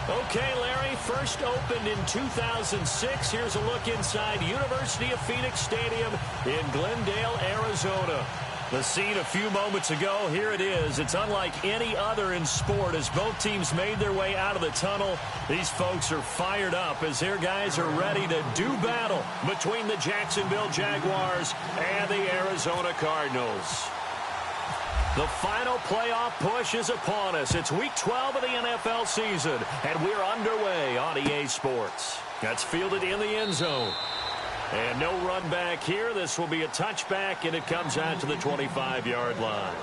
Okay, Larry, first opened in 2006. Here's a look inside University of Phoenix Stadium in Glendale, Arizona. The scene a few moments ago, here it is. It's unlike any other in sport as both teams made their way out of the tunnel. These folks are fired up as their guys are ready to do battle between the Jacksonville Jaguars and the Arizona Cardinals. The final playoff push is upon us. It's Week 12 of the NFL season, and we're underway on EA Sports. That's fielded in the end zone. And no run back here. This will be a touchback, and it comes out to the 25-yard line.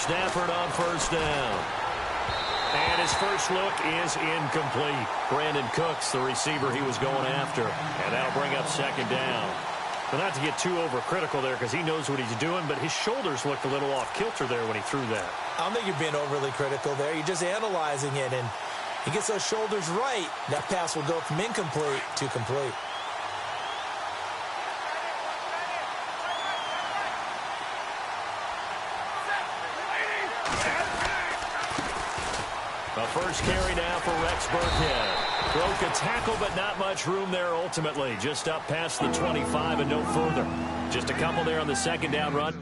Stafford on first down. And his first look is incomplete. Brandon Cooks, the receiver he was going after. And that'll bring up second down. But not to get too overcritical there because he knows what he's doing, but his shoulders looked a little off kilter there when he threw that. I don't think you're being overly critical there. You're just analyzing it, and he gets those shoulders right. That pass will go from incomplete to complete. A first carry now for Rex Burkhead. Broke a tackle, but not much room there ultimately. Just up past the 25 and no further. Just a couple there on the second down run.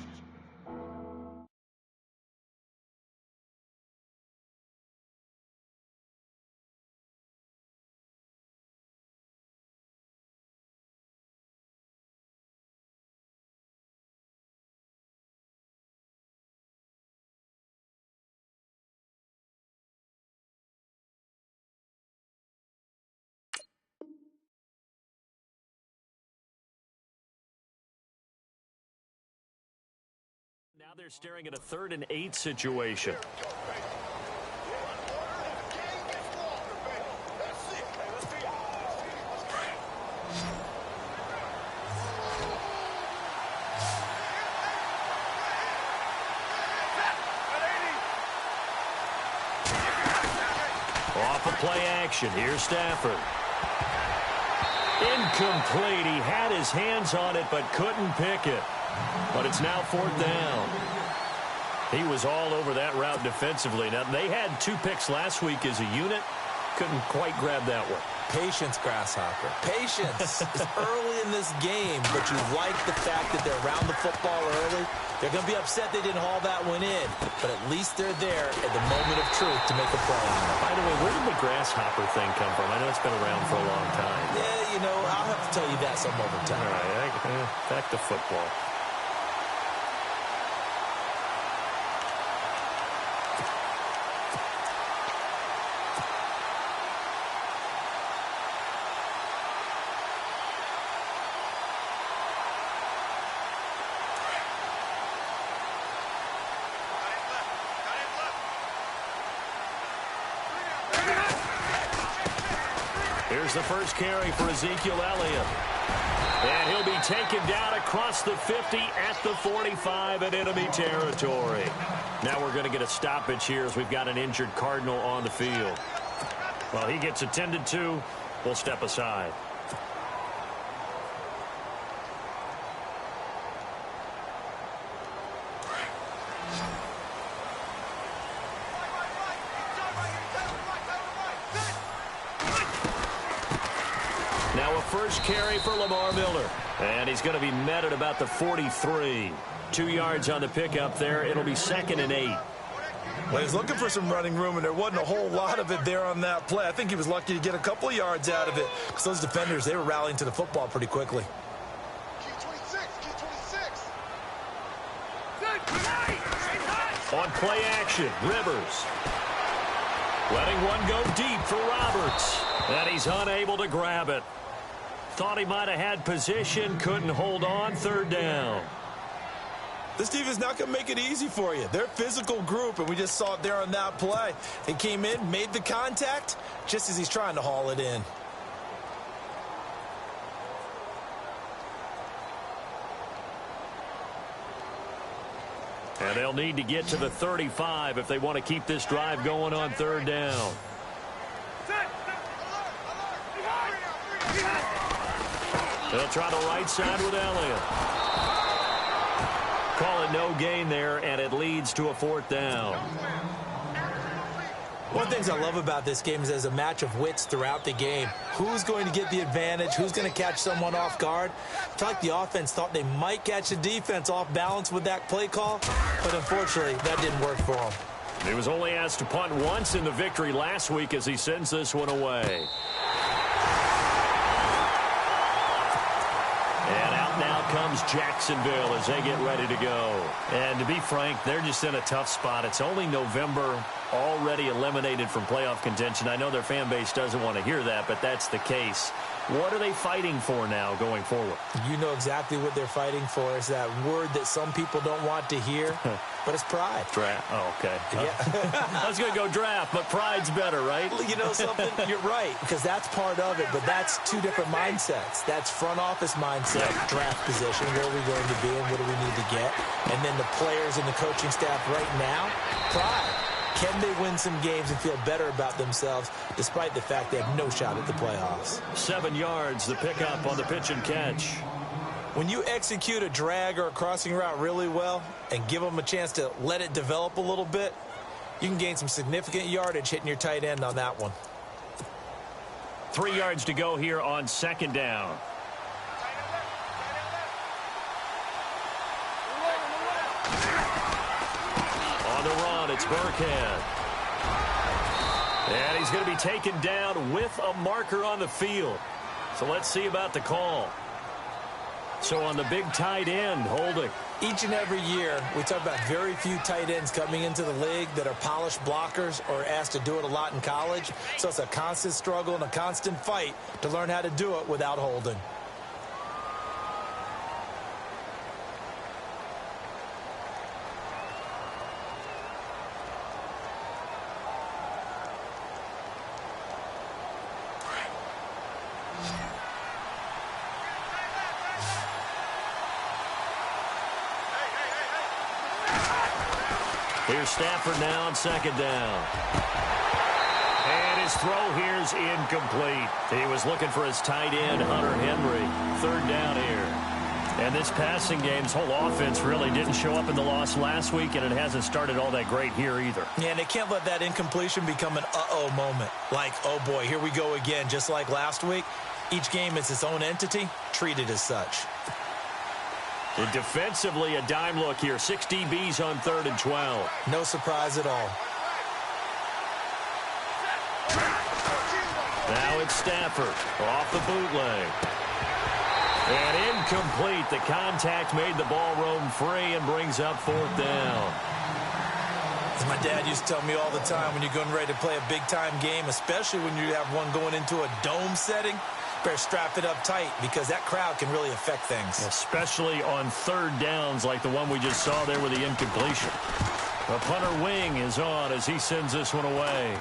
Now they're staring at a 3rd and 8 situation. Off of play action. Here's Stafford. Incomplete. He had his hands on it but couldn't pick it. But it's now 4th down. He was all over that route defensively. Now, they had 2 picks last week as a unit. Couldn't quite grab that one. Patience, Grasshopper. Patience is early in this game, but you like the fact that they're around the football early. They're going to be upset they didn't haul that one in, but at least they're there at the moment of truth to make a play on it. By the way, where did the Grasshopper thing come from? I know it's been around for a long time. Yeah, you know, I'll have to tell you that some other time. All right, back to football. Here's the first carry for Ezekiel Elliott. And he'll be taken down across the 50 at the 45 in enemy territory. Now we're going to get a stoppage here as we've got an injured Cardinal on the field. Well, he gets attended to. We'll step aside. Now a first carry for Lamar Miller. And he's going to be met at about the 43. 2 yards on the pickup there. It'll be 2nd and 8. Well, he's looking for some running room, and there wasn't a whole lot of it there on that play. I think he was lucky to get a couple of yards out of it because those defenders, they were rallying to the football pretty quickly. On play action, Rivers. Letting one go deep for Roberts. And he's unable to grab it. Thought he might have had position, couldn't hold on, 3rd down. This defense is not going to make it easy for you. They're a physical group, and we just saw it there on that play. He came in, made the contact, just as he's trying to haul it in. And they'll need to get to the 35 if they want to keep this drive going on 3rd down. They'll try the right side with Elliott. Call it no gain there, and it leads to a 4th down. One of the things I love about this game is there's a match of wits throughout the game. Who's going to get the advantage? Who's going to catch someone off guard? I feel like the offense thought they might catch the defense off balance with that play call, but unfortunately, that didn't work for them. He was only asked to punt once in the victory last week as he sends this one away. And out now comes Jacksonville as they get ready to go. And to be frank, they're just in a tough spot. It's only November, already eliminated from playoff contention. I know their fan base doesn't want to hear that, but that's the case. What are they fighting for now going forward? You know exactly what they're fighting for. Is that word that some people don't want to hear, but it's pride. Draft. Oh, okay. Yeah. I was going to go draft, but pride's better, right? You know something? You're right, because that's part of it, but that's two different mindsets. That's front office mindset, draft position, where are we going to be and what do we need to get? And then the players and the coaching staff right now, pride. Can they win some games and feel better about themselves despite the fact they have no shot at the playoffs? 7 yards, the pickup on the pitch and catch. When you execute a drag or a crossing route really well and give them a chance to let it develop a little bit, you can gain some significant yardage hitting your tight end on that one. 3 yards to go here on 2nd down. On the run, it's Burkhead. And he's going to be taken down with a marker on the field. So let's see about the call. So on the big tight end, holding. Each and every year, we talk about very few tight ends coming into the league that are polished blockers or asked to do it a lot in college. So it's a constant struggle and a constant fight to learn how to do it without holding. Here's Stafford now on 2nd down. And his throw here is incomplete. He was looking for his tight end, Hunter Henry. 3rd down here. And this passing game's whole offense really didn't show up in the loss last week, and it hasn't started all that great here either. Yeah, and they can't let that incompletion become an uh-oh moment. Like, oh boy, here we go again, just like last week. Each game is its own entity, treated as such. And defensively, a dime look here. 6 DBs on 3rd and 12. No surprise at all. Now it's Stafford off the bootleg. And incomplete. The contact made the ball roam free and brings up 4th down. As my dad used to tell me all the time, when you're getting ready to play a big-time game, especially when you have one going into a dome setting, better strap it up tight because that crowd can really affect things. Especially on 3rd downs like the one we just saw there with the incompletion. The punter wing is on as he sends this one away.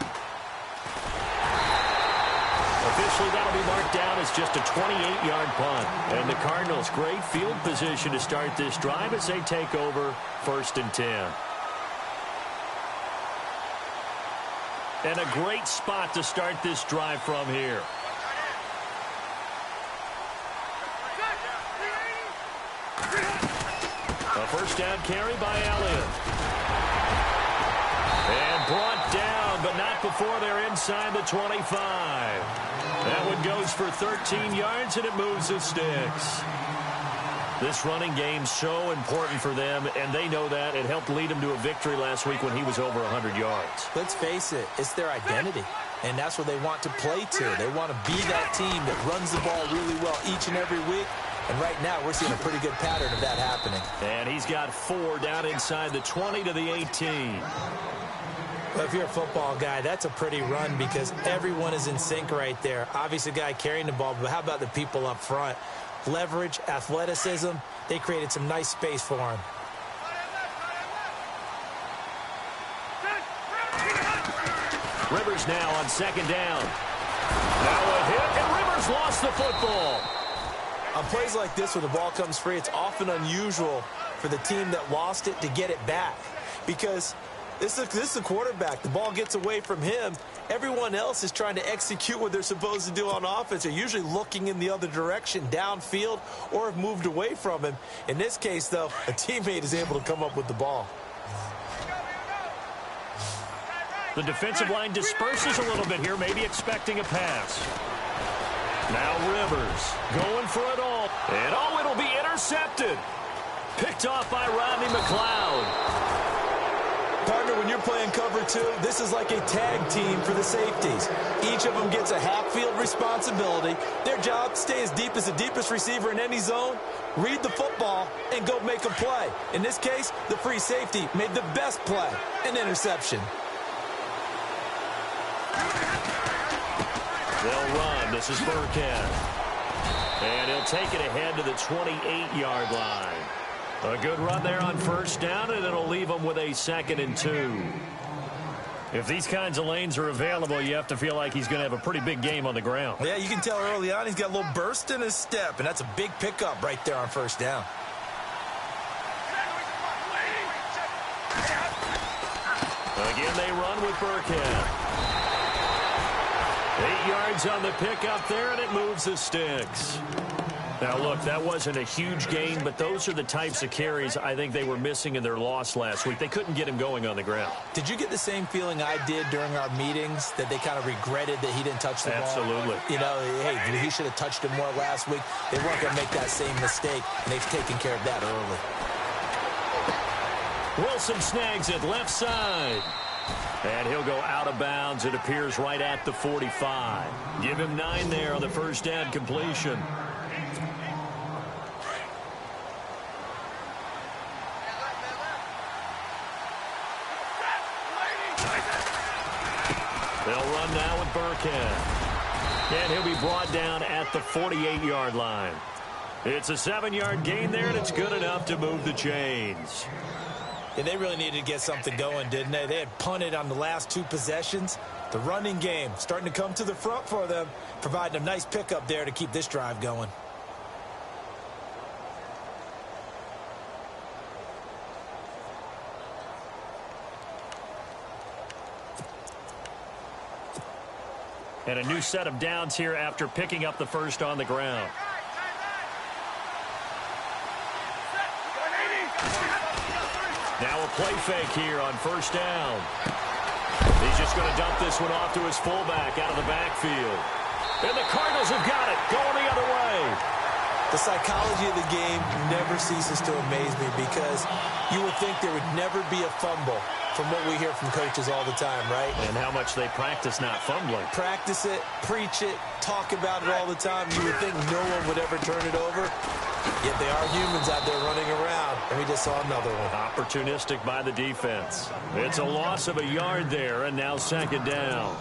A Officially, that'll be marked down as just a 28-yard punt. And the Cardinals, great field position to start this drive as they take over 1st and 10. And a great spot to start this drive from here. A first down carry by Elliott. And brought down, but not before they're inside the 25. That one goes for 13 yards, and it moves the sticks. This running game's so important for them, and they know that. It helped lead them to a victory last week when he was over 100 yards. Let's face it, it's their identity, and that's what they want to play to. They want to be that team that runs the ball really well each and every week, and right now we're seeing a pretty good pattern of that happening. And he's got 4 down inside the 20 to the 18. Well, if you're a football guy, that's a pretty run because everyone is in sync right there. Obviously, the guy carrying the ball, but how about the people up front? Leverage, athleticism, they created some nice space for him. Rivers now on 2nd down. Now a hit, and Rivers lost the football. On plays like this where the ball comes free, it's often unusual for the team that lost it to get it back because this is the quarterback. The ball gets away from him. Everyone else is trying to execute what they're supposed to do on offense. They're usually looking in the other direction, downfield, or have moved away from him. In this case, though, a teammate is able to come up with the ball. The defensive line disperses a little bit here, maybe expecting a pass. Now Rivers going for it all. And, it'll be intercepted. Picked off by Rodney McLeod. Partner, when you're playing cover 2, this is like a tag team for the safeties. Each of them gets a half-field responsibility. Their job, stay as deep as the deepest receiver in any zone, read the football, and go make a play. In this case, the free safety made the best play, an interception. They'll run. This is Burkhead. And he'll take it ahead to the 28-yard line. A good run there on 1st down, and it'll leave them with a 2nd and 2. If these kinds of lanes are available, you have to feel like he's going to have a pretty big game on the ground. Yeah, you can tell early on he's got a little burst in his step, and that's a big pickup right there on 1st down. Again, they run with Burkhead. 8 yards on the pickup there, and it moves the sticks. Now, look, that wasn't a huge gain, but those are the types of carries I think they were missing in their loss last week. They couldn't get him going on the ground. Did you get the same feeling I did during our meetings, that they kind of regretted that he didn't touch the ball? Absolutely. You know, hey, he should have touched it more last week. They weren't going to make that same mistake, and they've taken care of that early. Wilson snags it left side. And he'll go out of bounds. It appears right at the 45. Give him 9 there on the 1st down completion. They'll run now with Burkhead. And he'll be brought down at the 48-yard line. It's a 7-yard gain there, and it's good enough to move the chains. And they really needed to get something going, didn't they? They had punted on the last 2 possessions. The running game starting to come to the front for them, providing a nice pickup there to keep this drive going. And a new set of downs here after picking up the first on the ground. Now a play fake here on 1st down. He's just going to dump this one off to his fullback out of the backfield. And the Cardinals have got it, going the other way. The psychology of the game never ceases to amaze me because you would think there would never be a fumble from what we hear from coaches all the time, right? And how much they practice not fumbling. Practice it, preach it, talk about it all the time. You would think no one would ever turn it over. Yet they are humans out there running around, and we just saw another one. Opportunistic by the defense. It's a loss of a yard there, and now 2nd down.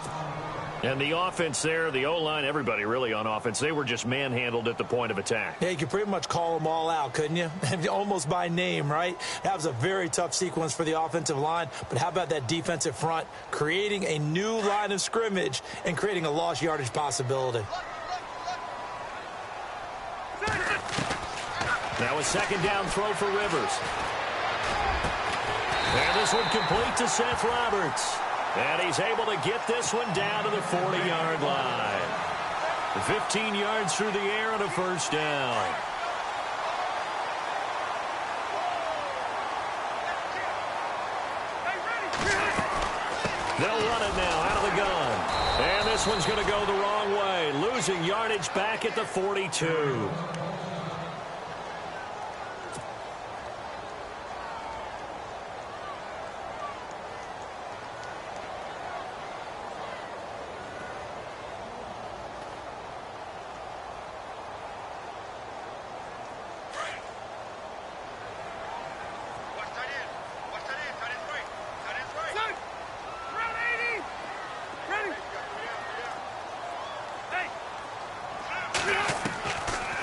And the offense there, the O-line, everybody really on offense, they were just manhandled at the point of attack. Yeah, you could pretty much call them all out, couldn't you? Almost by name, right? That was a very tough sequence for the offensive line. But how about that defensive front, creating a new line of scrimmage and creating a lost yardage possibility? Now a second down throw for Rivers. And this one complete to Seth Roberts. And he's able to get this one down to the 40-yard line. 15 yards through the air and a first down. They'll run it now out of the gun. And this one's going to go the wrong way. Losing yardage back at the 42.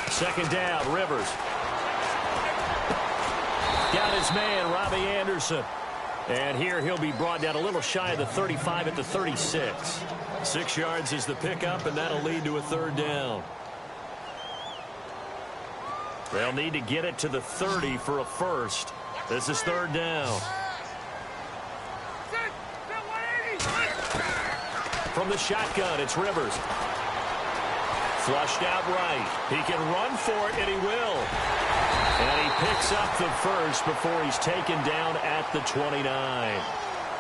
Second down, Rivers. Got his man, Robbie Anderson. And here he'll be brought down a little shy of the 35 at the 36. 6 yards is the pickup, and that'll lead to a third down. They'll need to get it to the 30 for a first. This is third down. From the shotgun, it's Rivers. Flushed out right. He can run for it, and he will. And he picks up the first before he's taken down at the 29.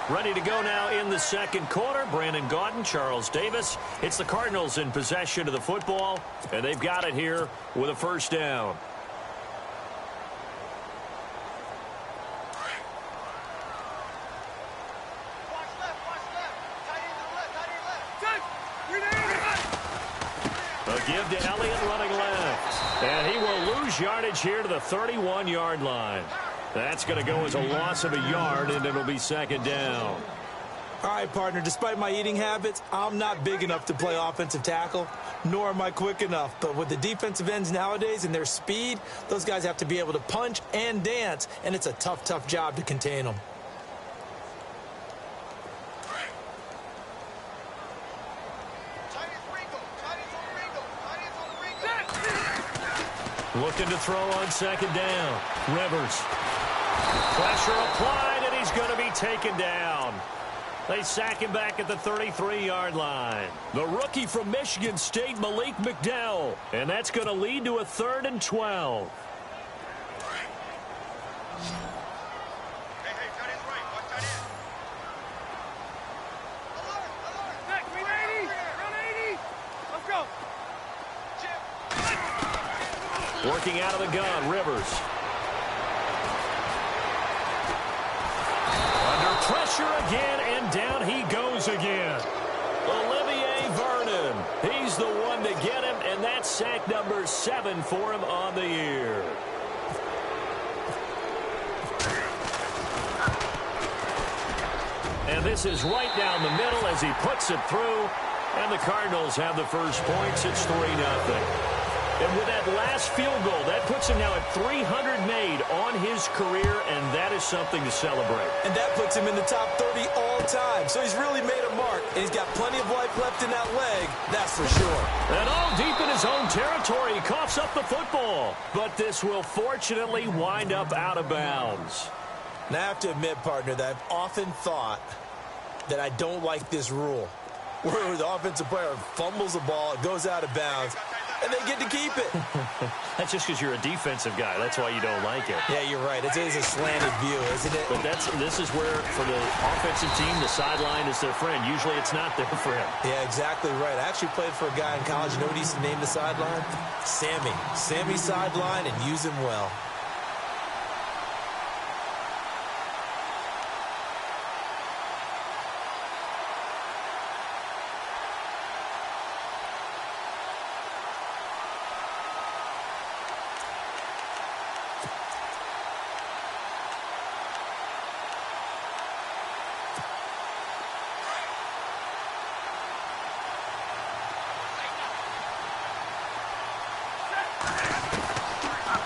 Ready to go now in the second quarter. Brandon Gaudin, Charles Davis. It's the Cardinals in possession of the football, and they've got it here with a first down. Give to Elliott running left. And he will lose yardage here to the 31-yard line. That's going to go as a loss of a yard, and it'll be second down. All right, partner, despite my eating habits, I'm not big enough to play offensive tackle, nor am I quick enough. But with the defensive ends nowadays and their speed, those guys have to be able to punch and dance, and it's a tough, tough job to contain them. Looking to throw on second down. Rivers. Pressure applied, and he's going to be taken down. They sack him back at the 33-yard line. The rookie from Michigan State, Malik McDowell. And that's going to lead to a 3rd and 12. Working out of the gun, Rivers. Under pressure again, and down he goes again. Olivier Vernon. He's the one to get him, and that's sack number 7 for him on the year. And this is right down the middle as he puts it through. And the Cardinals have the first points. It's 3-0. And with that last field goal, that puts him now at 300 made on his career, and that is something to celebrate. And that puts him in the top 30 all time. So he's really made a mark, and he's got plenty of life left in that leg, that's for sure. And all deep in his own territory, he coughs up the football. But this will fortunately wind up out of bounds. Now, I have to admit, partner, that I've often thought that I don't like this rule, where the offensive player fumbles the ball, it goes out of bounds, and they get to keep it. That's just because you're a defensive guy. That's why you don't like it. Yeah, you're right. It is a slanted view, isn't it? But this is where, for the offensive team, the sideline is their friend. Usually it's not there for him. Yeah, exactly right. I actually played for a guy in college. You know what he used to name the sideline? Sammy. Sammy sideline, and use him well.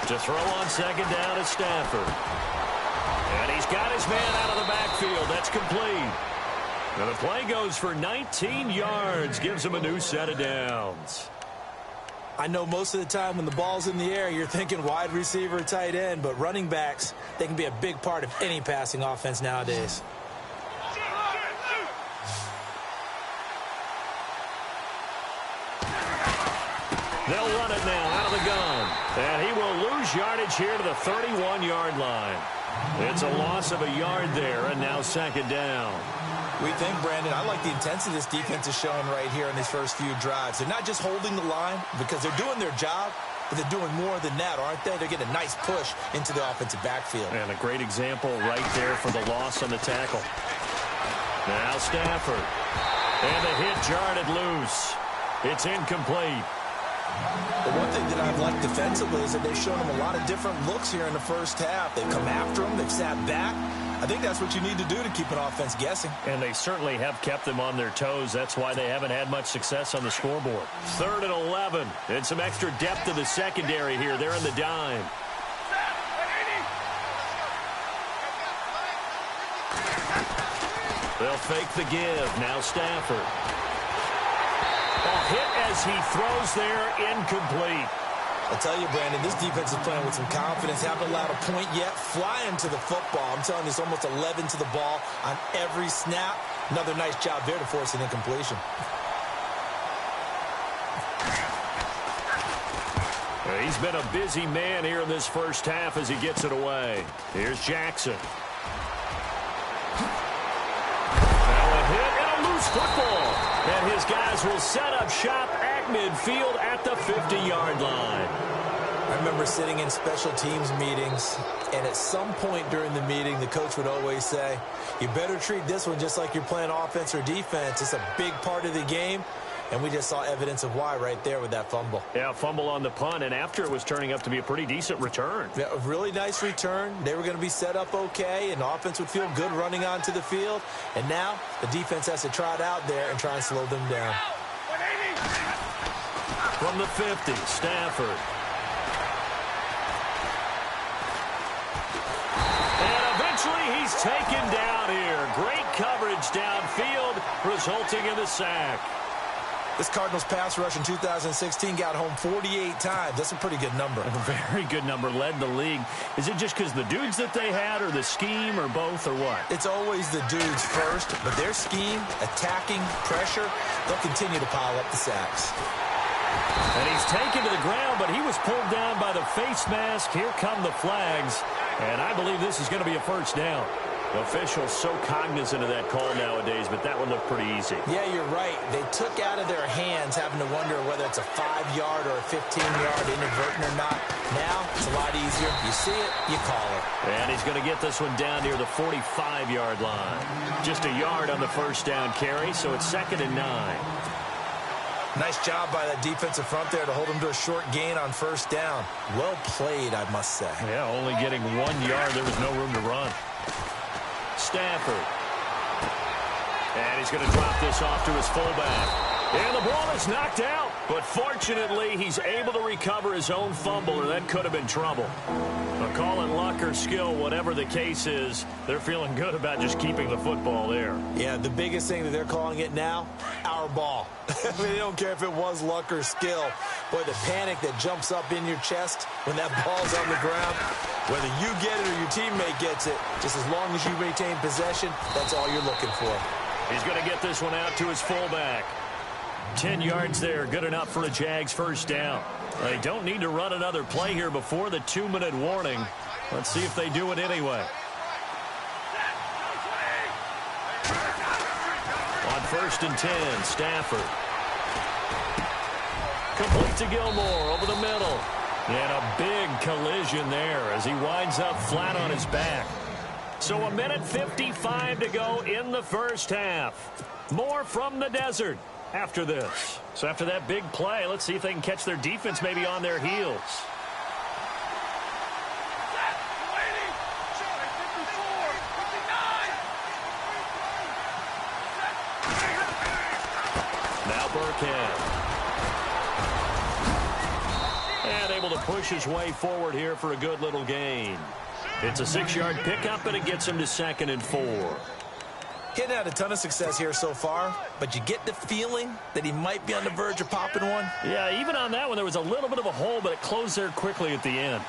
To throw on second down is Stafford. And he's got his man out of the backfield. That's complete. And the play goes for 19 yards. Gives him a new set of downs. I know most of the time when the ball's in the air, you're thinking wide receiver, tight end, but running backs, they can be a big part of any passing offense nowadays. They'll run it now out of the gun. And he will lose yardage here to the 31-yard line. It's a loss of a yard there, and now second down. We think, Brandon, I like the intensity this defense is showing right here in these first few drives. They're not just holding the line because they're doing their job, but they're doing more than that, aren't they? They're getting a nice push into the offensive backfield. And a great example right there for the loss on the tackle. Now Stafford. And the hit jarred it loose. It's incomplete. The one thing that I've liked defensively is that they've shown them a lot of different looks here in the first half. They've come after them. They've sat back. I think that's what you need to do to keep an offense guessing. And they certainly have kept them on their toes. That's why they haven't had much success on the scoreboard. 3rd and 11. And some extra depth to the secondary here. They're in the dime. They'll fake the give. Now Stafford. A hit as he throws there, incomplete. I'll tell you, Brandon, this defense is playing with some confidence. Haven't allowed a point yet. Flying to the football. I'm telling you, it's almost 11 to the ball on every snap. Another nice job there to force an incompletion. He's been a busy man here in this first half as he gets it away. Here's Jackson. Now a hit and a loose football. And his guys will set up shop at midfield at the 50-yard line. I remember sitting in special teams meetings, and at some point during the meeting, the coach would always say, you better treat this one just like you're playing offense or defense. It's a big part of the game. And we just saw evidence of why right there with that fumble. Yeah, fumble on the punt, and after it was turning up to be a pretty decent return. Yeah, a really nice return. They were going to be set up okay, and the offense would feel good running onto the field. And now the defense has to trot out there and try and slow them down. From the 50, Stafford. And eventually he's taken down here. Great coverage downfield, resulting in the sack. This Cardinals pass rush in 2016 got home 48 times. That's a pretty good number. A very good number, led the league. Is it just because the dudes that they had, or the scheme, or both, or what? It's always the dudes first, but their scheme, attacking, pressure, they'll continue to pile up the sacks. And he's taken to the ground, but he was pulled down by the face mask. Here come the flags, and I believe this is going to be a first down. The officials so cognizant of that call nowadays, but that one looked pretty easy. Yeah, you're right. They took out of their hands having to wonder whether it's a 5-yard or a 15-yard inadvertent or not. Now, it's a lot easier. You see it, you call it. And he's going to get this one down near the 45-yard line. Just a yard on the first down carry, so it's 2nd and 9. Nice job by that defensive front there to hold him to a short gain on first down. Well played, I must say. Yeah, only getting 1 yard. There was no room to run. Stafford. And he's going to drop this off to his fullback. And the ball is knocked out. But fortunately, he's able to recover his own fumble, or that could have been trouble. But call it luck or skill, whatever the case is, they're feeling good about just keeping the football there. Yeah, the biggest thing that they're calling it now, our ball. I mean, they don't care if it was luck or skill. Boy, the panic that jumps up in your chest when that ball's on the ground, whether you get it or your teammate gets it, just as long as you retain possession, that's all you're looking for. He's going to get this one out to his fullback. 10 yards there, good enough for a Jags first down. They don't need to run another play here before the 2-minute warning. Let's see if they do it anyway. On 1st and 10, Stafford. Complete to Gilmore over the middle. And a big collision there as he winds up flat on his back. So 1:55 to go in the first half. More from the desert after this. So after that big play, let's see if they can catch their defense maybe on their heels. Now Burkhead. And able to push his way forward here for a good little gain. It's a 6-yard pickup, and it gets him to 2nd and 4. He hadn't had a ton of success here so far, but you get the feeling that he might be on the verge of popping one. Yeah, even on that one, there was a little bit of a hole, but it closed there quickly at the end.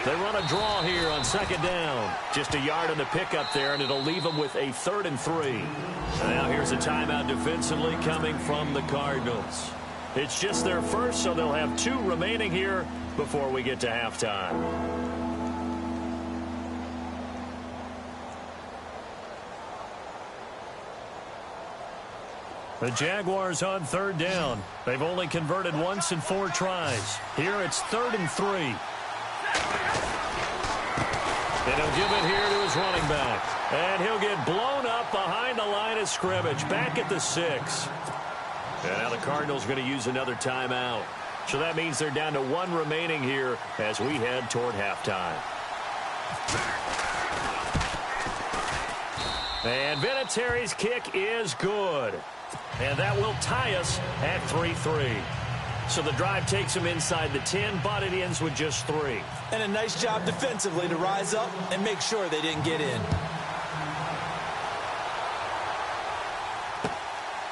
They run a draw here on 2nd down. Just a yard on the pickup there, and it'll leave them with a 3rd and 3. And now here's a timeout defensively coming from the Cardinals. It's just their first, so they'll have 2 remaining here before we get to halftime. The Jaguars on 3rd down. They've only converted once in 4 tries. Here it's 3rd and 3. And he'll give it here to his running back. And he'll get blown up behind the line of scrimmage. Back at the 6. And now the Cardinals are going to use another timeout. So that means they're down to 1 remaining here as we head toward halftime. And Vinatieri's kick is good. And that will tie us at 3-3. So the drive takes him inside the 10, but it ends with just 3. And a nice job defensively to rise up and make sure they didn't get in.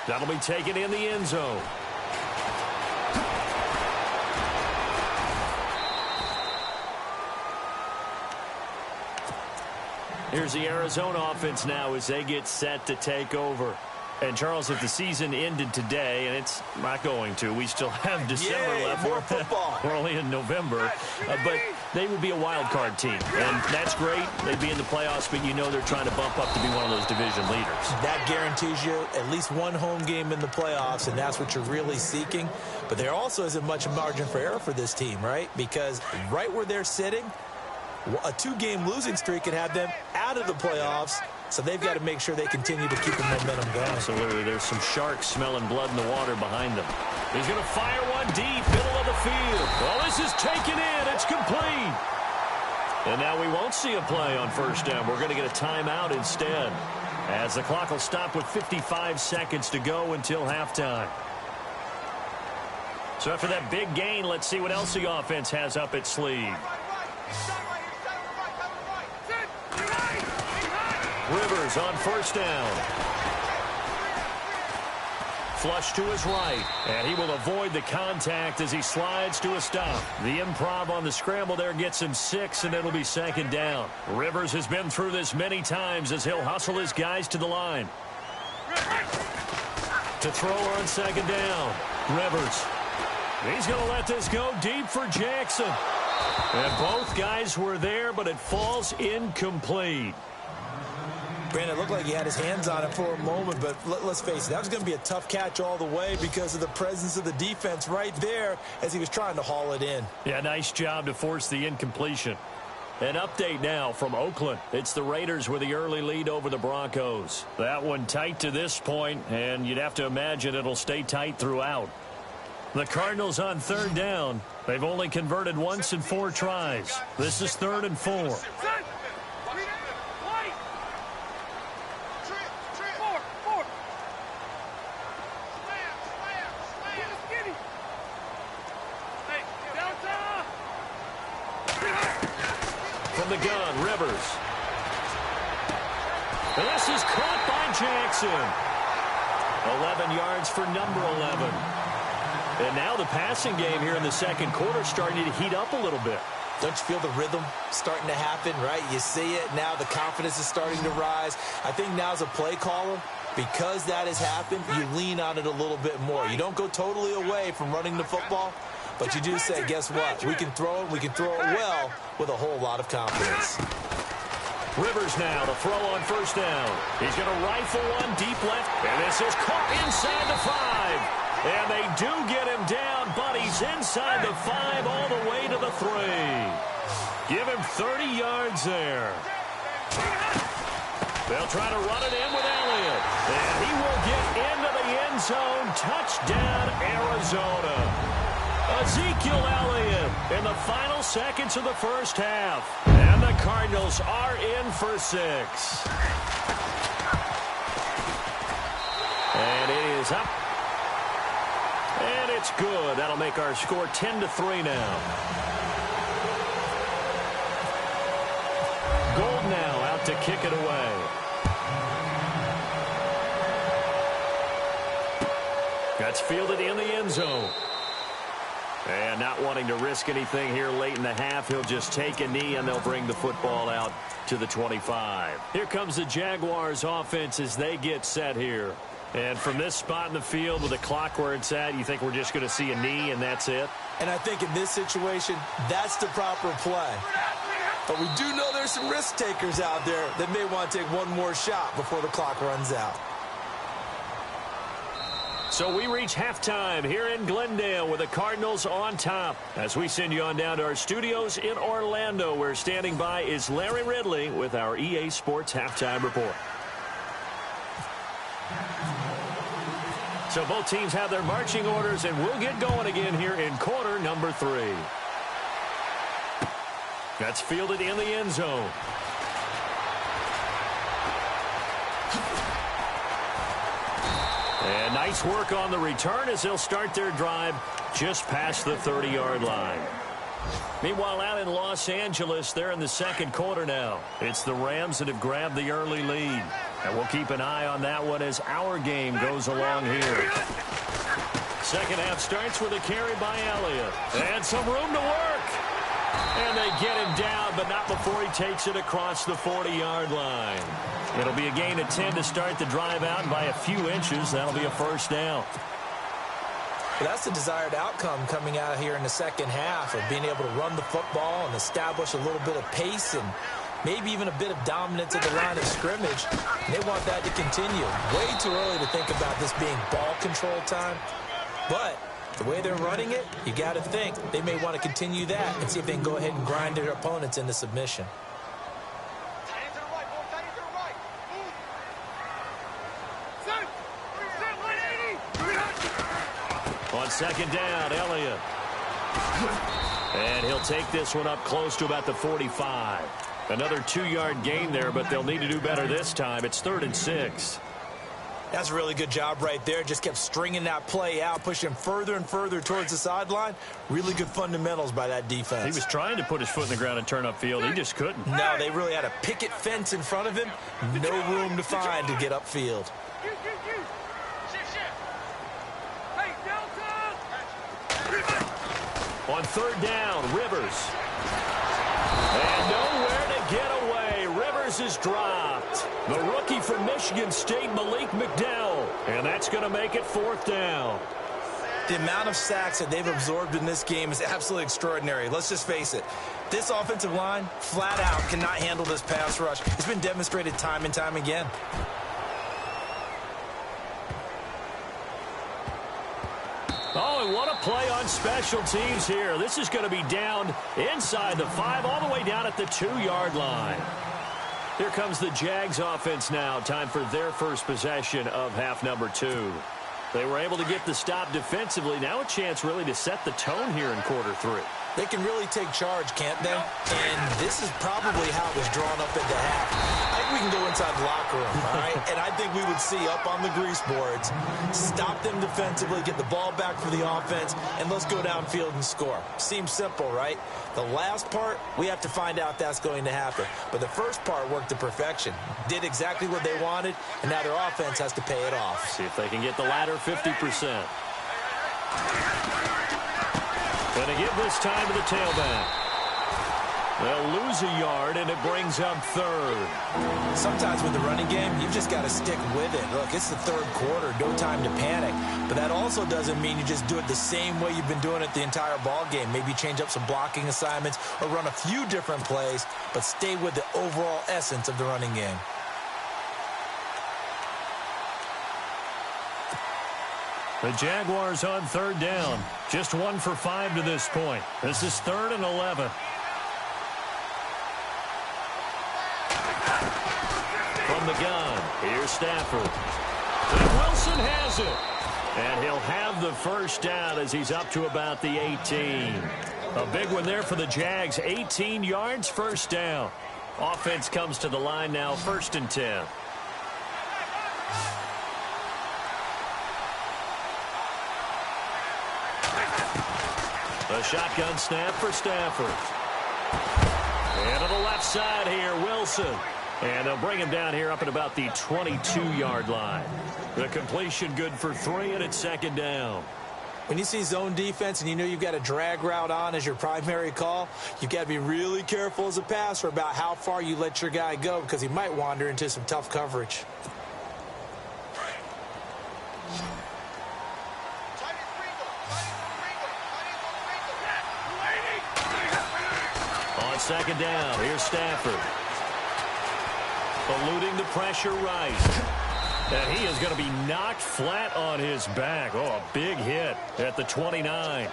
That'll be taken in the end zone. Here's the Arizona offense now as they get set to take over. And, Charles, if the season ended today, and it's not going to, we still have December left. More football. We're only in November. But they would be a wild card team. And that's great. They'd be in the playoffs, but you know they're trying to bump up to be one of those division leaders. That guarantees you at least 1 home game in the playoffs, and that's what you're really seeking. But there also isn't much margin for error for this team, right? Because right where they're sitting, a 2-game losing streak could have them out of the playoffs. So they've got to make sure they continue to keep the momentum going. Absolutely. There's some sharks smelling blood in the water behind them. He's going to fire one deep, middle of the field. Well, this is taken in. It's complete. And now we won't see a play on 1st down. We're going to get a timeout instead, as the clock will stop with 55 seconds to go until halftime. So after that big gain, let's see what else the offense has up its sleeve. Rivers on 1st down. Flush to his right, and he will avoid the contact as he slides to a stop. The improv on the scramble there gets him 6, and it'll be 2nd down. Rivers has been through this many times as he'll hustle his guys to the line. To throw on 2nd down. Rivers. He's going to let this go deep for Jackson. And both guys were there, but it falls incomplete. Brandon, it looked like he had his hands on it for a moment, but let's face it, that was going to be a tough catch all the way because of the presence of the defense right there as he was trying to haul it in. Yeah, nice job to force the incompletion. An update now from Oakland. It's the Raiders with the early lead over the Broncos. That one tight to this point, and you'd have to imagine it'll stay tight throughout. The Cardinals on 3rd down. They've only converted once in 4 tries. This is 3rd and 4. From the gun, Rivers. And this is caught by Jackson. 11 yards for number 11. And now the passing game here in the 2nd quarter starting to heat up a little bit. Don't you feel the rhythm starting to happen, right? You see it. Now the confidence is starting to rise. I think now as a play caller, because that has happened, you lean on it a little bit more. You don't go totally away from running the football, but you do say, guess what? We can throw it. We can throw it well with a whole lot of confidence. Rivers now to throw on 1st down. He's going to rifle one deep left, and this is caught inside the 5. And they do get him down, but he's inside the 5 all the way to the 3. Give him 30 yards there. They'll try to run it in with Elliott. And he will get into the end zone. Touchdown, Arizona. Ezekiel Elliott in the final seconds of the 1st half. And the Cardinals are in for 6. And it is up. And it's good. That'll make our score 10-3 now. Gold now out to kick it away. That's fielded in the end zone. And not wanting to risk anything here late in the half, he'll just take a knee, and they'll bring the football out to the 25. Here comes the Jaguars offense as they get set here. And from this spot in the field with the clock where it's at, you think we're just going to see a knee and that's it? And I think in this situation, that's the proper play. But we do know there's some risk takers out there that may want to take one more shot before the clock runs out. So we reach halftime here in Glendale with the Cardinals on top. As we send you on down to our studios in Orlando, where standing by is Larry Ridley with our EA Sports Halftime Report. So both teams have their marching orders, and we'll get going again here in quarter number 3. That's fielded in the end zone. And nice work on the return as they'll start their drive just past the 30-yard line. Meanwhile, out in Los Angeles, they're in the second quarter now. It's the Rams that have grabbed the early lead. And we'll keep an eye on that one as our game goes along here. Second half starts with a carry by Elliott. And some room to work. And they get him down, but not before he takes it across the 40-yard line. It'll be a gain of 10 to start the drive out, and by a few inches, that'll be a first down. Well, that's the desired outcome coming out here in the second half, of being able to run the football and establish a little bit of pace and maybe even a bit of dominance at the line of scrimmage. And they want that to continue. Way too early to think about this being ball control time. But the way they're running it, you got to think they may want to continue that and see if they can go ahead and grind their opponents into submission. On second down, Elliott. And he'll take this one up close to about the 45. Another 2-yard gain there, but they'll need to do better this time. It's 3rd and 6. That's a really good job right there. Just kept stringing that play out, pushing further and further towards the sideline. Really good fundamentals by that defense. He was trying to put his foot in the ground and turn upfield. He just couldn't. No, they really had a picket fence in front of him. No room to find to get upfield. On third down, Rivers. And nowhere to get away. Rivers is dropped. The rookie from Michigan State, Malik McDowell. And that's going to make it 4th down. The amount of sacks that they've absorbed in this game is absolutely extraordinary. Let's just face it. This offensive line, flat out, cannot handle this pass rush. It's been demonstrated time and time again. Oh, and what a play on special teams here. This is going to be down inside the 5, all the way down at the 2-yard line. Here comes the Jags offense now. Time for their first possession of half number 2. They were able to get the stop defensively. Now a chance really to set the tone here in quarter 3. They can really take charge, can't they? And this is probably how it was drawn up at the half. I think we can go inside the locker room, all right? And I think we would see up on the grease boards, stop them defensively, get the ball back for the offense, and let's go downfield and score. Seems simple, right? The last part, we have to find out if that's going to happen. But the first part worked to perfection. Did exactly what they wanted, and now their offense has to pay it off. See if they can get the latter 50%. Going to give this time to the tailback. They'll lose a yard, and it brings up 3rd. Sometimes with the running game, you've just got to stick with it. Look, it's the 3rd quarter, no time to panic. But that also doesn't mean you just do it the same way you've been doing it the entire ball game. Maybe change up some blocking assignments or run a few different plays, but stay with the overall essence of the running game. The Jaguars on 3rd down. Just 1 for 5 to this point. This is 3rd and 11. From the gun, here's Stafford. And Wilson has it. And he'll have the first down as he's up to about the 18. A big one there for the Jags. 18 yards, first down. Offense comes to the line now, 1st and 10. A shotgun snap for Stafford. And to the left side here, Wilson. And they'll bring him down here up at about the 22-yard line. The completion good for 3, and it's second down. When you see zone defense and you know you've got a drag route on as your primary call, you've got to be really careful as a passer about how far you let your guy go because he might wander into some tough coverage. On second down, here's Stafford. Eluding the pressure right. And he is going to be knocked flat on his back. Oh, a big hit at the 29.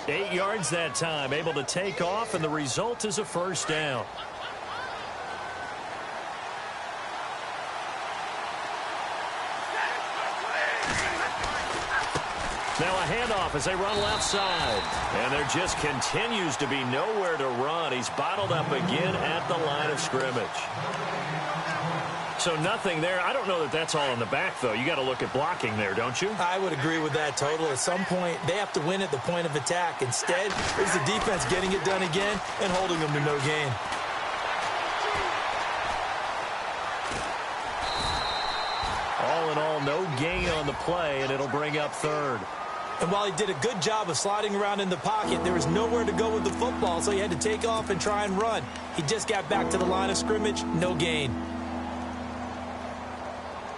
8 yards that time, able to take off, and the result is a first down. Now a handoff as they run left side. And there just continues to be nowhere to run. He's bottled up again at the line of scrimmage. So nothing there. I don't know that that's all in the back, though. You got to look at blocking there, don't you? I would agree with that total. At some point, they have to win at the point of attack. Instead, it's the defense getting it done again and holding them to no gain. All in all, no gain on the play, and it'll bring up third. And while he did a good job of sliding around in the pocket, there was nowhere to go with the football, so he had to take off and try and run. He just got back to the line of scrimmage, no gain.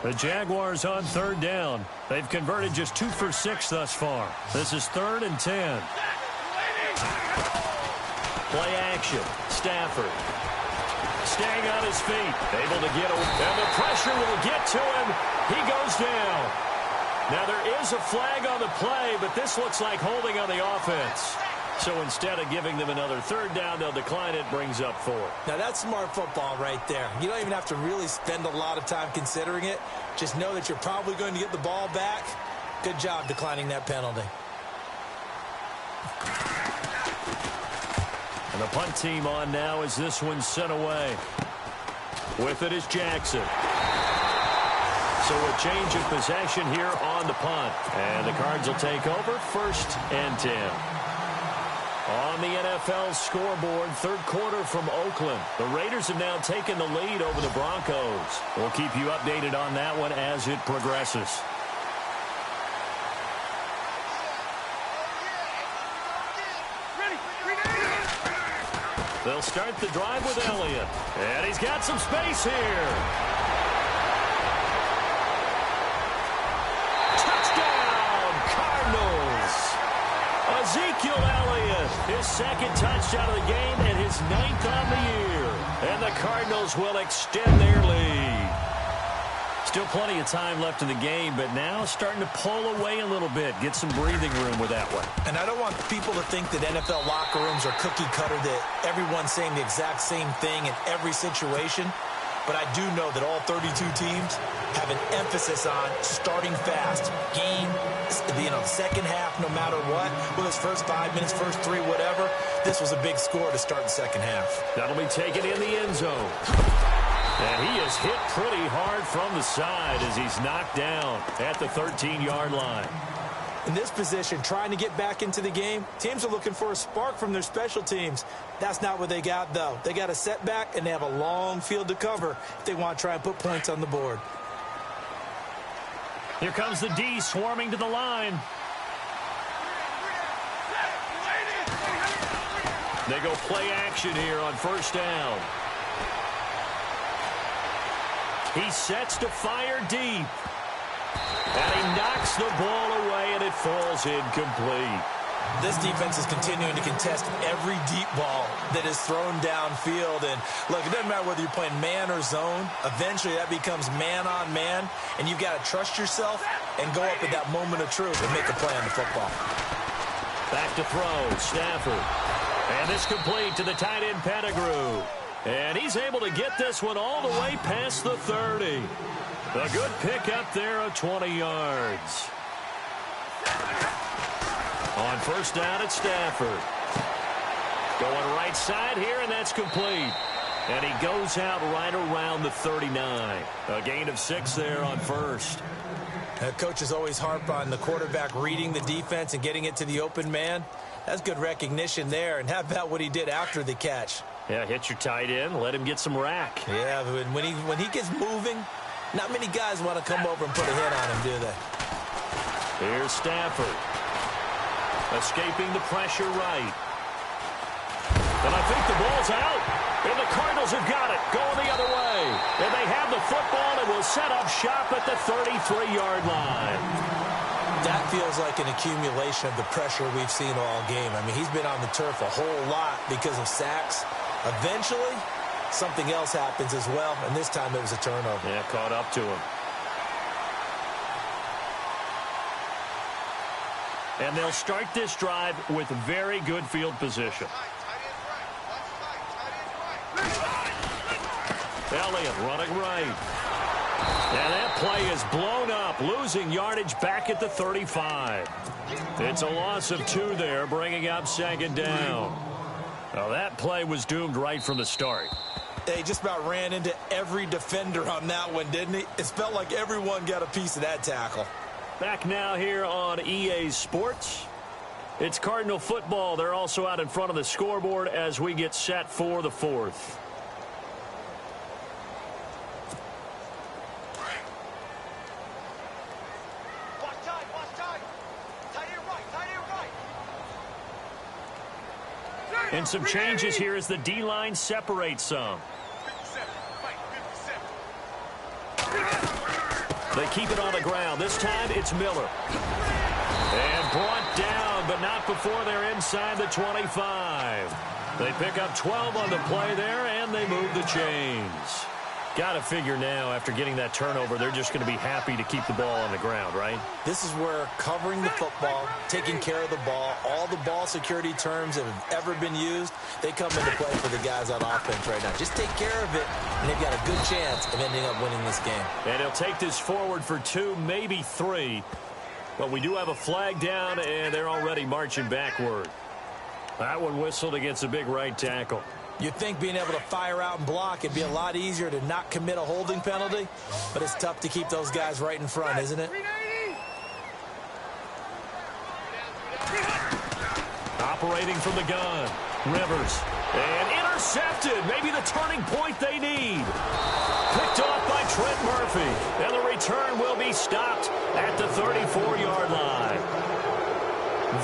The Jaguars on third down. They've converted just 2 for 6 thus far. This is 3rd and 10. Play action. Stafford. Staying on his feet. Able to get away. And the pressure will get to him. He goes down. Now there is a flag on the play, but this looks like holding on the offense. So instead of giving them another third down, they'll decline it, brings up 4. Now that's smart football right there. You don't even have to really spend a lot of time considering it. Just know that you're probably going to get the ball back. Good job declining that penalty. And the punt team on now as this one's sent away. With it is Jackson. So a change of possession here on the punt. And the Cards will take over 1st and 10. On the NFL scoreboard, third quarter from Oakland. The Raiders have now taken the lead over the Broncos. We'll keep you updated on that one as it progresses. They'll start the drive with Elliott. And he's got some space here. Touchdown, Cardinals. Ezekiel Elliott, his 2nd touchdown of the game and his 9th on the year. And the Cardinals will extend their lead. Still plenty of time left in the game, but now starting to pull away a little bit, get some breathing room with that one. And I don't want people to think that NFL locker rooms are cookie cutter, that everyone's saying the exact same thing in every situation. But I do know that all 32 teams have an emphasis on starting fast. Game, the second half, no matter what. Whether it's first 5 minutes, first 3, whatever. This was a big score to start the second half. That'll be taken in the end zone. And he is hit pretty hard from the side as he's knocked down at the 13-yard line. In this position, trying to get back into the game, teams are looking for a spark from their special teams. That's not what they got, though. They got a setback, and they have a long field to cover if they want to try and put points on the board. Here comes the D swarming to the line. They go play action here on 1st down. He sets to fire deep. And he knocks the ball away, and it falls incomplete. This defense is continuing to contest every deep ball that is thrown downfield. And, look, it doesn't matter whether you're playing man or zone. Eventually, that becomes man-on-man, and you've got to trust yourself and go up at that moment of truth and make a play on the football. Back to throw, Stafford. And this complete to the tight end, Pettigrew. And he's able to get this one all the way past the 30. A good pick up there of 20 yards. On 1st down, it's Stafford. Going right side here, and that's complete. And he goes out right around the 39. A gain of 6 there on 1st. Coaches always harp on the quarterback reading the defense and getting it to the open man. That's good recognition there. And how about what he did after the catch? Yeah, hit your tight end, let him get some rack. Yeah, when he gets moving, not many guys want to come over and put a hit on him, do they? Here's Stafford. Escaping the pressure right. And I think the ball's out. And the Cardinals have got it, going the other way. And they have the football and will set up shop at the 33-yard line. That feels like an accumulation of the pressure we've seen all game. I mean, he's been on the turf a whole lot because of sacks. Eventually, something else happens as well, and this time it was a turnover. Yeah, caught up to him. And they'll start this drive with very good field position. Elliott running right. And that play is blown up, losing yardage back at the 35. It's a loss of 2 there, bringing up second down. Well, that play was doomed right from the start. They just about ran into every defender on that one, didn't he? It felt like everyone got a piece of that tackle. Back now here on EA Sports. It's Cardinal football. They're also out in front of the scoreboard as we get set for the 4th. And some changes here as the D-line separates some. They keep it on the ground. This time it's Miller. And brought down, but not before they're inside the 25. They pick up 12 on the play there, and they move the chains. Got to figure now, after getting that turnover, they're just going to be happy to keep the ball on the ground, right? This is where covering the football, taking care of the ball, all the ball security terms that have ever been used, they come into play for the guys on offense right now. Just take care of it, and they've got a good chance of ending up winning this game. And he'll take this forward for 2, maybe 3. But we do have a flag down, and they're already marching backward. That one whistled against a big right tackle. You'd think being able to fire out and block, it'd be a lot easier to not commit a holding penalty, but it's tough to keep those guys right in front, isn't it? Operating from the gun, Rivers. And intercepted, maybe the turning point they need. Picked off by Trent Murphy, and the return will be stopped at the 34-yard line.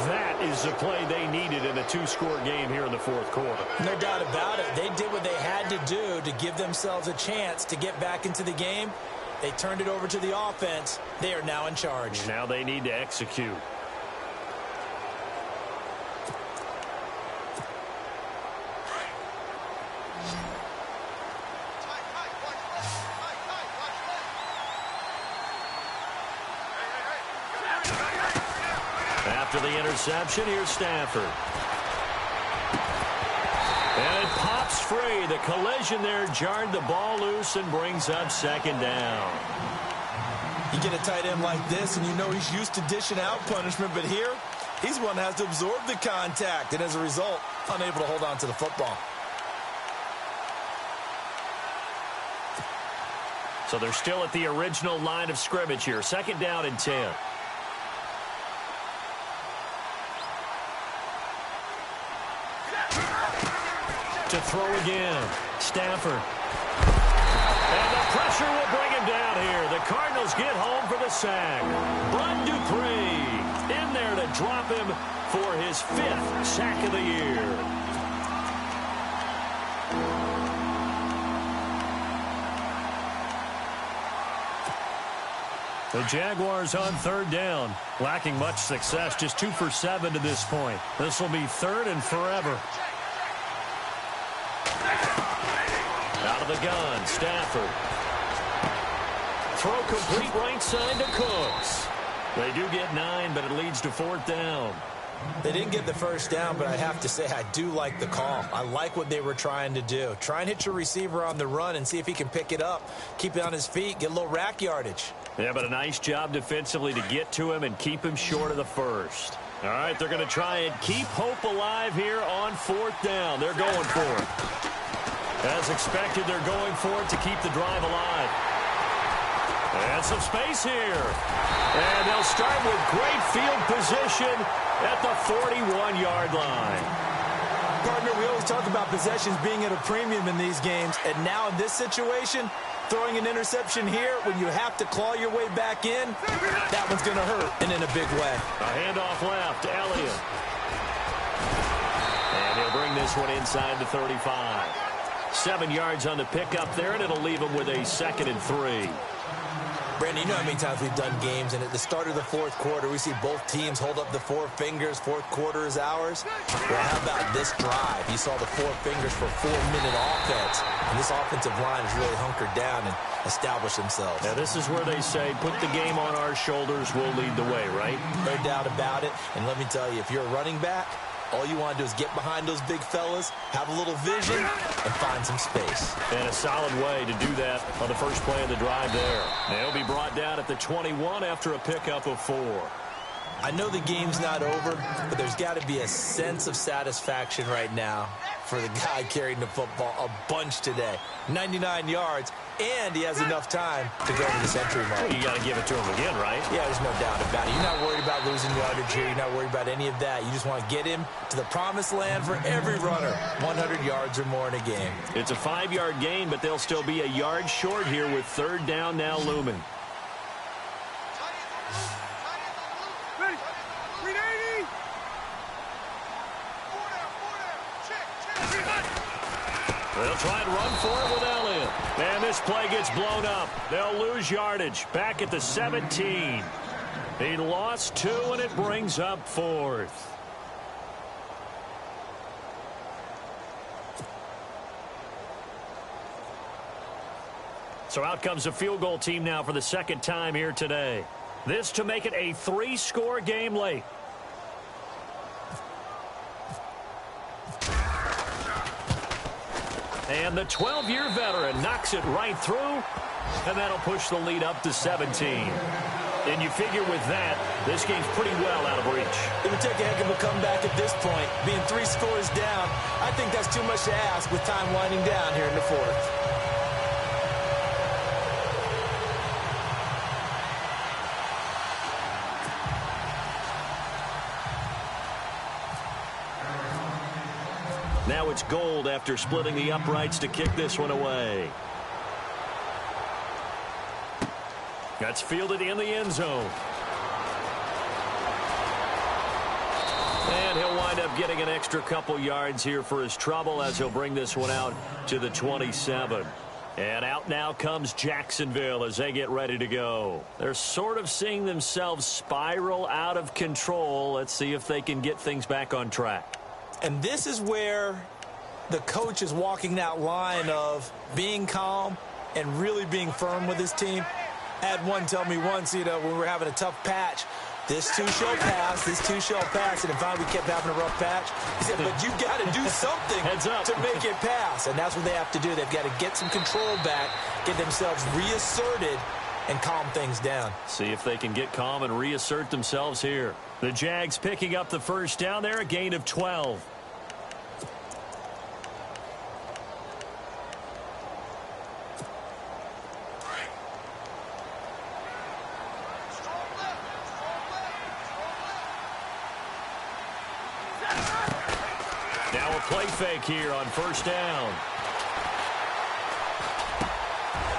That is the play they needed in a 2-score game here in the 4th quarter. No doubt about it. They did what they had to do to give themselves a chance to get back into the game. They turned it over to the offense. They are now in charge. Now they need to execute. After the interception, here's Stafford. And it pops free. The collision there jarred the ball loose and brings up second down. You get a tight end like this, and you know he's used to dishing out punishment, but here, he's one that has to absorb the contact, and as a result, unable to hold on to the football. So they're still at the original line of scrimmage here. Second down and 10. To throw again. Stafford. And the pressure will bring him down here. The Cardinals get home for the sack. Bud Dupree in there to drop him for his 5th sack of the year. The Jaguars on 3rd down. Lacking much success. Just 2 for 7 to this point. This will be 3rd and forever. Out of the gun, Stafford. Throw complete right side to Cooks. They do get 9, but it leads to 4th down. They didn't get the first down, but I have to say I do like the call. I like what they were trying to do. Try and hit your receiver on the run and see if he can pick it up. Keep it on his feet, get a little rack yardage. Yeah, but a nice job defensively to get to him and keep him short of the first. All right, they're going to try and keep hope alive here on 4th down. They're going for it. As expected, they're going for it to keep the drive alive. And some space here. And they'll start with great field position at the 41-yard line. Partner, we always talk about possessions being at a premium in these games. And now in this situation, throwing an interception here when you have to claw your way back in, that one's going to hurt, and in a big way. A handoff left, Elliott. And he'll bring this one inside the 35. 7 yards on the pickup there, and it'll leave him with a 2nd and 3. Brandon, you know how many times we've done games, and at the start of the fourth quarter, we see both teams hold up the 4 fingers. Fourth quarter is ours. Well, how about this drive? You saw the 4 fingers for 4-minute offense, and this offensive line has really hunkered down and established themselves. Now, this is where they say, put the game on our shoulders, we'll lead the way, right? No doubt about it. And let me tell you, if you're a running back, all you want to do is get behind those big fellas, have a little vision, and find some space. And a solid way to do that on the first play of the drive there. They'll be brought down at the 21 after a pickup of 4. I know the game's not over, but there's got to be a sense of satisfaction right now for the guy carrying the football a bunch today. 99 yards, and he has enough time to go to the century mark. Well, you got to give it to him again, right? Yeah, there's no doubt about it. You're not worried about losing yardage here. You're not worried about any of that. You just want to get him to the promised land for every runner. 100 yards or more in a game. It's a 5-yard gain, but they'll still be a yard short here with 3rd down now looming. They'll try and run for it with Elliott. And this play gets blown up. They'll lose yardage. Back at the 17. He lost 2, and it brings up 4th. So out comes a field goal team now for the 2nd time here today. This to make it a 3-score game late. And the 12-year veteran knocks it right through, and that'll push the lead up to 17. And you figure with that, this game's pretty well out of reach. It would take a heck of a comeback at this point. Being 3 scores down, I think that's too much to ask with time winding down here in the 4th. Now it's Gold after splitting the uprights to kick this one away. That's fielded in the end zone. And he'll wind up getting an extra couple yards here for his trouble as he'll bring this one out to the 27. And out now comes Jacksonville as they get ready to go. They're sort of seeing themselves spiral out of control. Let's see if they can get things back on track. And this is where the coach is walking that line of being calm and really being firm with his team. I had one tell me once, when we were having a tough patch, this too shall pass, this too shall pass. And if finally we kept having a rough patch, he said, but you got to do something to make it pass. And that's what they have to do. They've got to get some control back, get themselves reasserted, and calm things down. See if they can get calm and reassert themselves here. The Jags picking up the 1st down there, a gain of 12. Now a play fake here on 1st down.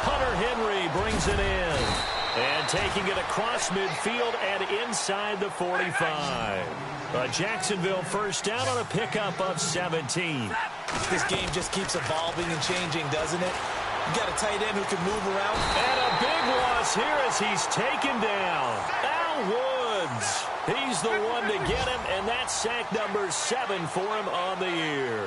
Hunter Henry brings it in. And taking it across midfield and inside the 45. A Jacksonville 1st down on a pickup of 17. This game just keeps evolving and changing, doesn't it? You got a tight end who can move around. And a big loss here as he's taken down. Al Woods. He's the one to get him, and that's sack number 7 for him on the year.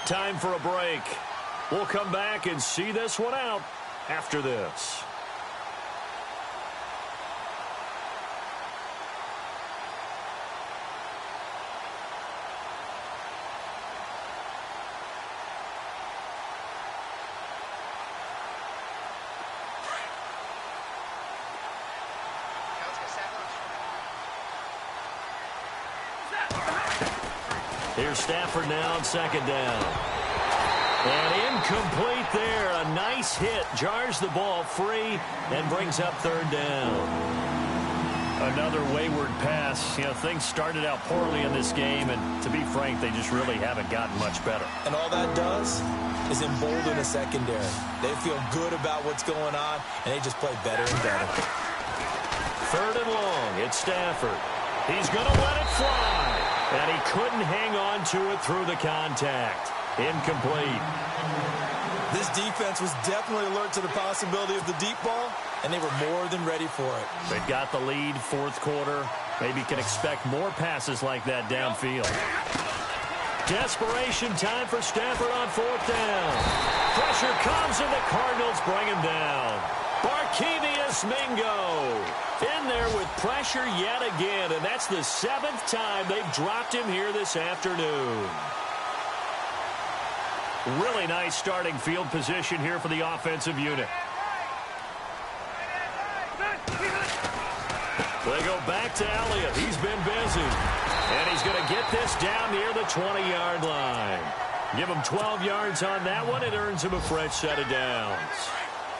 Time for a break. We'll come back and see this one out after this. Here's Stafford now on second down. And incomplete there. A nice hit. Jars the ball free and brings up third down. Another wayward pass. You know, things started out poorly in this game, and to be frank, they just really haven't gotten much better. And all that does is embolden a secondary. They feel good about what's going on, and they just play better and better. Third and long. It's Stafford. He's going to let it fly. And he couldn't hang on to it through the contact. Incomplete. This defense was definitely alert to the possibility of the deep ball, and they were more than ready for it. They've got the lead, fourth quarter. Maybe can expect more passes like that downfield. Desperation time for Stafford on fourth down. Pressure comes, and the Cardinals bring him down. Barkevious Mingo in there with pressure yet again, and that's the 7th time they've dropped him here this afternoon. Really nice starting field position here for the offensive unit. They go back to Elliott. He's been busy. And he's going to get this down near the 20-yard line. Give him 12 yards on that one. It earns him a fresh set of downs.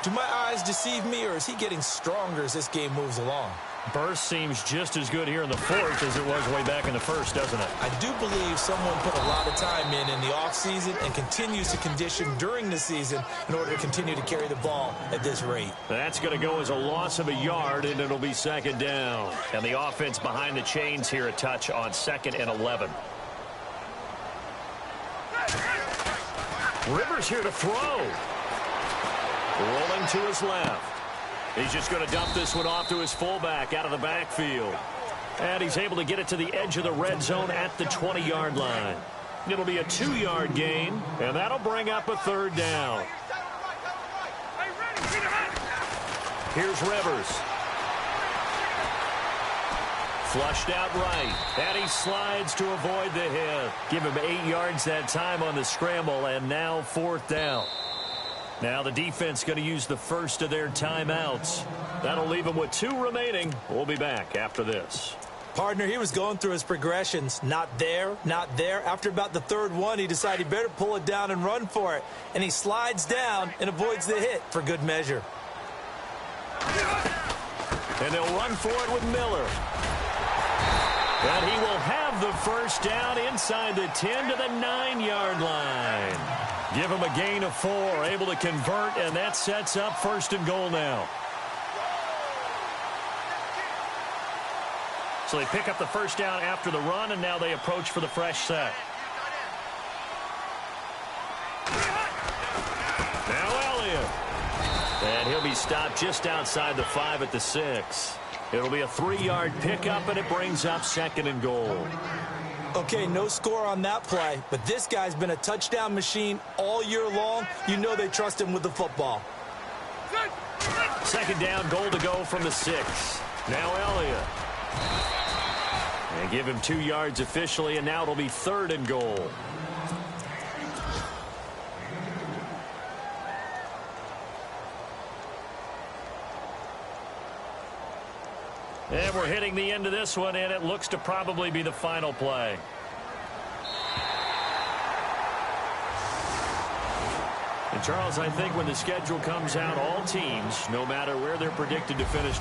Do my eyes deceive me, or is he getting stronger as this game moves along? Burst seems just as good here in the fourth as it was way back in the first, doesn't it? I do believe someone put a lot of time in the offseason and continues to condition during the season in order to continue to carry the ball at this rate. That's going to go as a loss of a yard, and it'll be second down. And the offense behind the chains here a touch on 2nd and 11. Rivers here to throw. Rolling to his left. He's just going to dump this one off to his fullback out of the backfield. And he's able to get it to the edge of the red zone at the 20-yard line. It'll be a 2-yard gain, and that'll bring up a third down. Here's Rivers. Flushed out right, and he slides to avoid the hit. Give him 8 yards that time on the scramble, and now 4th down. Now the defense going to use the first of their timeouts. That'll leave them with 2 remaining. We'll be back after this. Partner, he was going through his progressions. Not there, not there. After about the 3rd one, he decided he better pull it down and run for it. And he slides down and avoids the hit for good measure. And they'll run for it with Miller. And he will have the first down inside the 10 to the 9-yard line. Give him a gain of 4, able to convert, and that sets up 1st and goal now. So they pick up the first down after the run, and now they approach for the fresh set. Now Elliott. And he'll be stopped just outside the 5 at the 6. It'll be a 3-yard pickup, and it brings up 2nd and goal. Okay, no score on that play, but this guy's been a touchdown machine all year long. You know they trust him with the football. 2nd down, goal to go from the 6. Now Elliott. And give him 2 yards officially, and now it'll be 3rd and goal. And we're hitting the end of this one, and it looks to probably be the final play. And Charles, I think when the schedule comes out, all teams, no matter where they're predicted to finish,